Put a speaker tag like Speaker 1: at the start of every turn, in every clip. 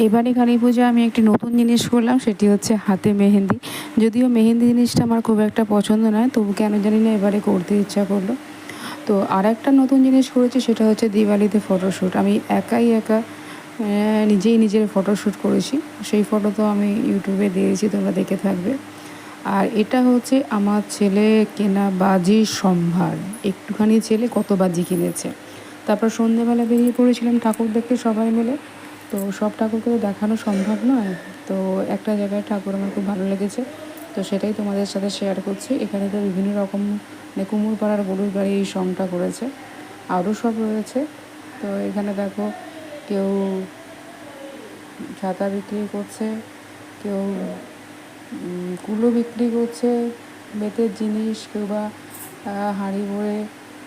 Speaker 1: এবারে কালী পুজোয় আমি একটি নতুন জিনিস করলাম, সেটি হচ্ছে হাতে মেহেন্দি। যদিও মেহেন্দি জিনিসটা আমার খুব একটা পছন্দ নয়, তবু কেন জানি না এবারে করতে ইচ্ছা করলো। তো আর একটা নতুন জিনিস করেছি, সেটা হচ্ছে দিওয়ালিতে ফটোশ্যুট। আমি একা নিজেই নিজের ফটোশ্যুট করেছি। সেই ফটো তো আমি ইউটিউবে দিয়েছি, তোমরা দেখে থাকবে। আর এটা হচ্ছে আমার ছেলে কেনা বাজির সম্ভার। একটুখানি ছেলে কত বাজি কিনেছে। তারপর সন্ধেবেলা বেরিয়ে পড়েছিলাম ঠাকুর দেখতে সবাই মিলে। তো সব ঠাকুরকে তো দেখানো সম্ভব নয়। তো একটা জায়গায় ঠাকুর আমার খুব ভালো লেগেছে, তো সেটাই তোমাদের সাথে শেয়ার করছি। এখানে তো বিভিন্ন রকম কুমোরপাড়ার গরুর গাড়ি এই সংটা করেছে, আরও সব রয়েছে। তো এখানে দেখো, কেউ ছাতা বিক্রি করছে, কেউ কুলো বিক্রি করছে, বেতের জিনিস, কেউ বা হাঁড়ি ভরে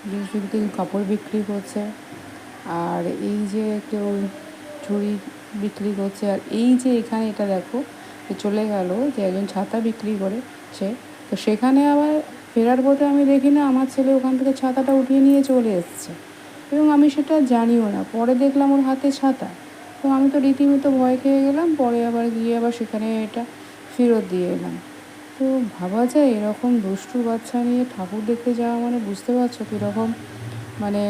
Speaker 1: জিনিস বিক্রি, কাপড় বিক্রি করছে। আর এই যে কেউ ঝুড়ি বিক্রি করছে। আর এই যে এখানে এটা দেখো, চলে গেল যে একজন ছাতা বিক্রি করে সে, তো সেখানে আবার ফেরার পথে আমি দেখি না আমার ছেলে ওখান থেকে ছাতাটা উঠিয়ে নিয়ে চলে এসছে, এবং আমি সেটা জানিও না। পরে দেখলাম ওর হাতে ছাতা, তো আমি তো রীতিমতো ভয় খেয়ে গেলাম। পরে আবার গিয়ে আবার সেখানে এটা ফেরত দিয়ে এলাম। তো ভাবা যায় এরকম দুষ্টু বাচ্চা নিয়ে ঠাকুর দেখতে যাওয়া, মানে বুঝতে পারছো কীরকম, মানে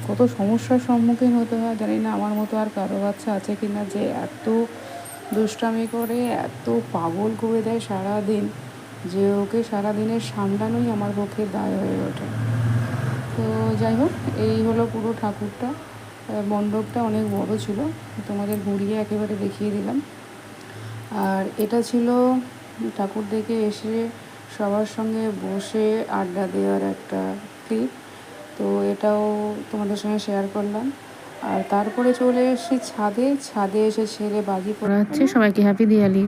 Speaker 1: কত সমস্যার সম্মুখীন হতে হয়। জানি না আমার মতো আর কারো বাচ্চা আছে কি না, যে এত দুষ্টামি করে, এত পাগল করে দেয় সারাদিন, যে ওকে সারাদিনের সামলানোই আমার পক্ষে দায় হয়ে ওঠে। তো যাই হোক, এই হলো পুরো ঠাকুরটা। মণ্ডপটা অনেক বড় ছিল, তোমাদের ঘুরিয়ে একেবারে দেখিয়ে দিলাম। আর এটা ছিল ঠাকুর দেখে এসে সবার সঙ্গে বসে আড্ডা দেওয়ার একটা ক্লিপ। তো এটাও তোমাদের সঙ্গে শেয়ার করলাম। আর তারপরে চলে এসেছি ছাদে এসে ছেলে বাজি পড়াচ্ছে সবাইকে। হ্যাপি দিওয়ালি।